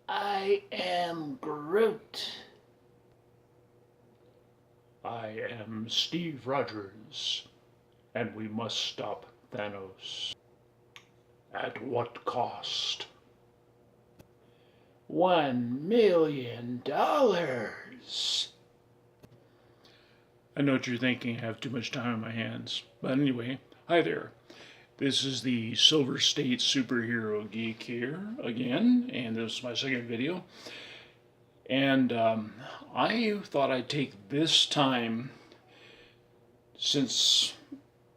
I am Groot. I am Steve Rogers, and we must stop Thanos. At what cost? $1 million. I know what you're thinking, I have too much time on my hands. But anyway, hi there. This is the Silver State Superhero Geek here again, and this is my second video. And I thought I'd take this time, since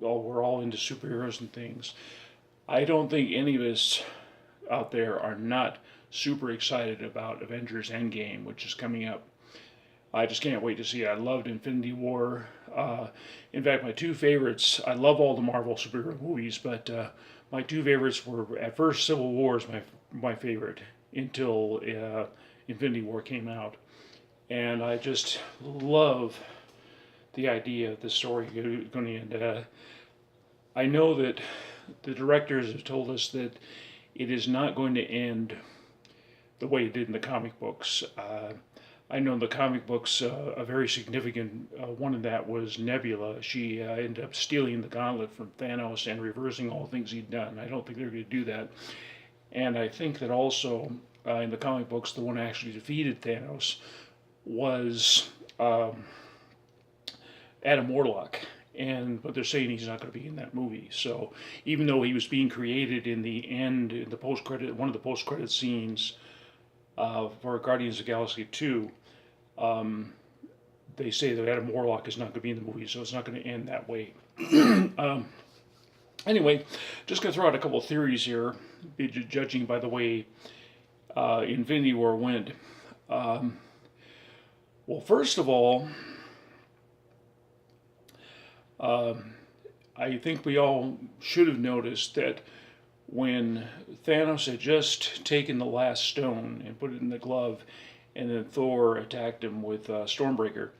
we're all into superheroes and things, I don't think any of us out there are not super excited about Avengers Endgame, which is coming up. I just can't wait to see it. I loved Infinity War. In fact, my two favorites, I love all the Marvel superhero movies, but my two favorites were, at first, Civil War is my favorite until Infinity War came out. And I just love the idea of the story going to end. I know that the directors have told us that it is not going to end the way it did in the comic books. I know in the comic books, a very significant one of that was Nebula. She ended up stealing the gauntlet from Thanos and reversing all the things he'd done. I don't think they're going to do that. And I think that also in the comic books, the one who actually defeated Thanos was Adam Warlock. But they're saying he's not going to be in that movie. So even though he was being created in the end, in the post credit, one of the post credit scenes for Guardians of the Galaxy 2, they say that Adam Warlock is not going to be in the movie, so it's not going to end that way. Anyway, just going to throw out a couple of theories here, judging by the way Infinity War went. Well, first of all, I think we all should have noticed that when Thanos had just taken the last stone and put it in the glove, and then Thor attacked him with Stormbreaker,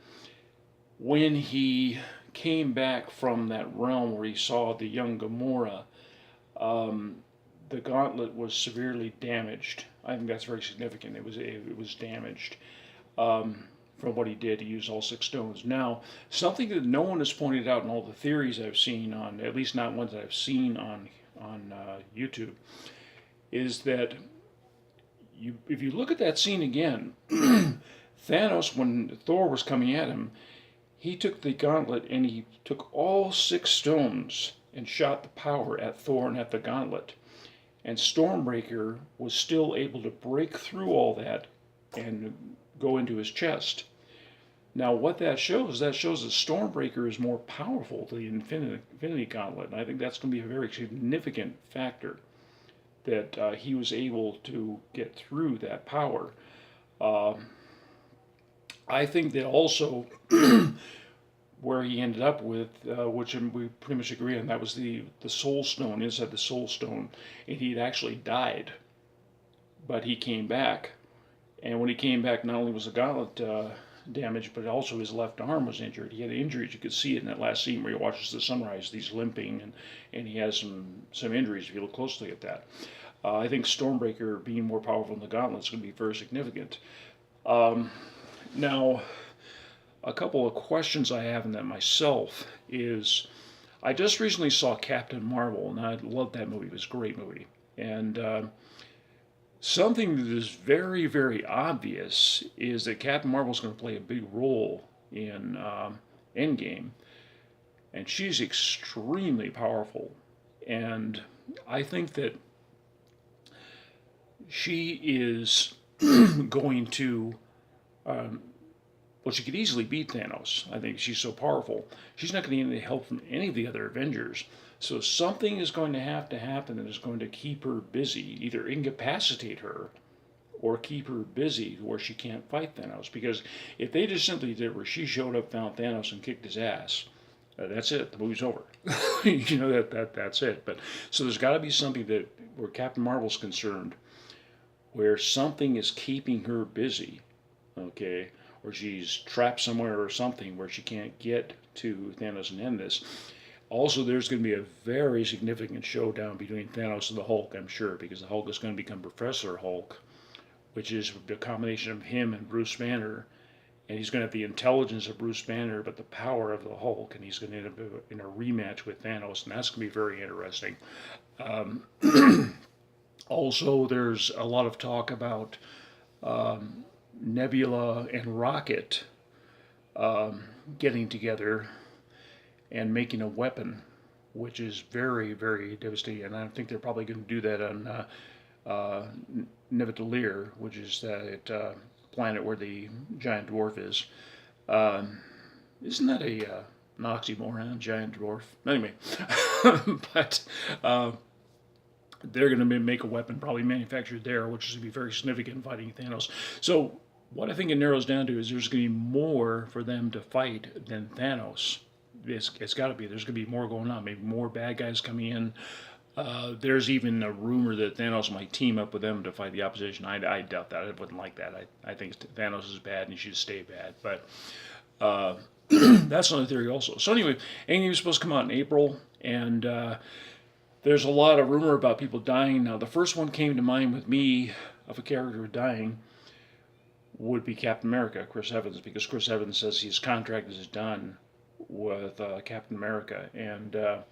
when he came back from that realm where he saw the young Gamora, the gauntlet was severely damaged. I think that's very significant. It was damaged from what he did. He used all six stones. Now, something that no one has pointed out in all the theories I've seen on, at least not ones that I've seen on YouTube, is that if you look at that scene again, Thanos, when Thor was coming at him, he took the gauntlet and he took all six stones and shot the power at Thor and at the gauntlet. And Stormbreaker was still able to break through all that and go into his chest. Now, what that shows that Stormbreaker is more powerful than the Infinity Gauntlet. And I think that's going to be a very significant factor, that he was able to get through that power. I think that also where he ended up with, which we pretty much agree on, that was the Soul Stone, inside the Soul Stone, and he had actually died, but he came back. And when he came back, not only was the gauntlet damaged, but also his left arm was injured. He had injuries. You could see it in that last scene where he watches the sunrise. He's limping, and he has some injuries if you look closely at that. I think Stormbreaker being more powerful than the gauntlet is going to be very significant. Now, a couple of questions I have in that myself is, I just recently saw Captain Marvel, and I loved that movie. It was a great movie. And something that is very, very obvious is that Captain Marvel is going to play a big role in Endgame, and she's extremely powerful. And I think that she is going to, well, she could easily beat Thanos. I think she's so powerful. She's not going to need any help from any of the other Avengers. So something is going to have to happen that is going to keep her busy, either incapacitate her or keep her busy where she can't fight Thanos. Because if they just simply did where she showed up, found Thanos, and kicked his ass, that's it. The movie's over. You know, that's it. But so there's got to be something that, where Captain Marvel's concerned, where something is keeping her busy, okay, or she's trapped somewhere or something where she can't get to Thanos and end this. Also, there's going to be a very significant showdown between Thanos and the Hulk, I'm sure, because the Hulk is going to become Professor Hulk, which is the combination of him and Bruce Banner. And he's going to have the intelligence of Bruce Banner, but the power of the Hulk, and he's going to end up in a rematch with Thanos, and that's going to be very interesting. Um, Also, there's a lot of talk about Nebula and Rocket getting together and making a weapon, which is very, very devastating. And I think they're probably going to do that on Nidavellir, which is that planet where the giant dwarf is. Isn't that an oxymoron, giant dwarf? Anyway, but they're going to make a weapon probably manufactured there, which is going to be very significant in fighting Thanos. So what I think it narrows down to is there's going to be more for them to fight than Thanos. It's got to be. There's going to be more going on. Maybe more bad guys coming in. There's even a rumor that Thanos might team up with them to fight the opposition. I doubt that. I wouldn't like that. I think Thanos is bad and he should stay bad. But that's another theory also. So anyway, Endgame was supposed to come out in April, and there's a lot of rumor about people dying. Now, the first one came to mind with me of a character dying would be Captain America, Chris Evans, because Chris Evans says his contract is done with Captain America.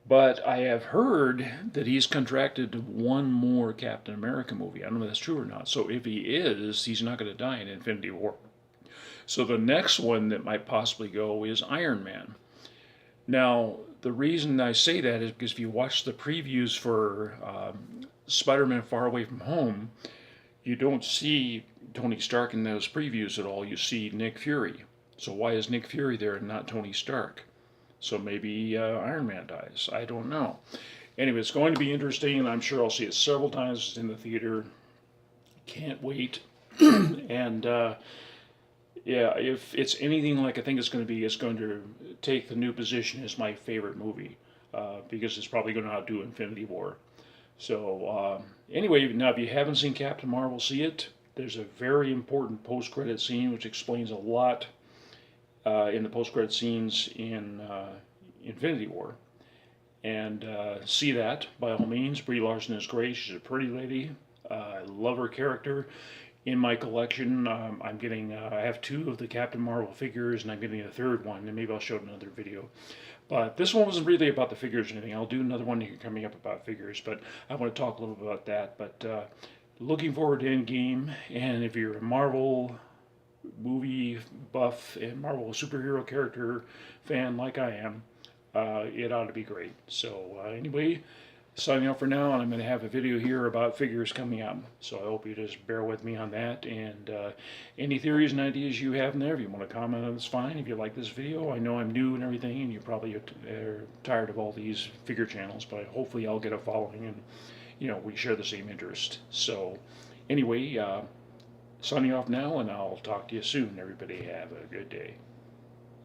But I have heard that he's contracted to one more Captain America movie. I don't know if that's true or not. So if he is, he's not going to die in Infinity War. So the next one that might possibly go is Iron Man. Now, the reason I say that is because if you watch the previews for Spider-Man Far Away From Home, you don't see Tony Stark in those previews at all. You see Nick Fury. So why is Nick Fury there and not Tony Stark? So maybe Iron Man dies. I don't know. Anyway, it's going to be interesting, and I'm sure I'll see it several times in the theater. Can't wait. And yeah, if it's anything like I think it's going to be, it's going to take the new position as my favorite movie because it's probably going to outdo Infinity War. So anyway, now if you haven't seen Captain Marvel, see it. There's a very important post-credit scene which explains a lot in the post-credit scenes in Infinity War. And see that, by all means. Brie Larson is great. She's a pretty lady. I love her character. In my collection, I'm getting, I have 2 of the Captain Marvel figures, and I'm getting a 3rd one, and maybe I'll show it in another video. But this one wasn't really about the figures or anything. I'll do another one here coming up about figures, but I want to talk a little bit about that. But looking forward to Endgame, and if you're a Marvel movie buff and Marvel superhero character fan like I am, it ought to be great. So anyway, signing off for now, and I'm going to have a video here about figures coming up. So I hope you just bear with me on that. And any theories and ideas you have in there, if you want to comment on it's fine. If you like this video, I know I'm new and everything, and you probably are tired of all these figure channels, but hopefully I'll get a following and, you know, we share the same interest. So anyway, signing off now, and I'll talk to you soon. Everybody have a good day.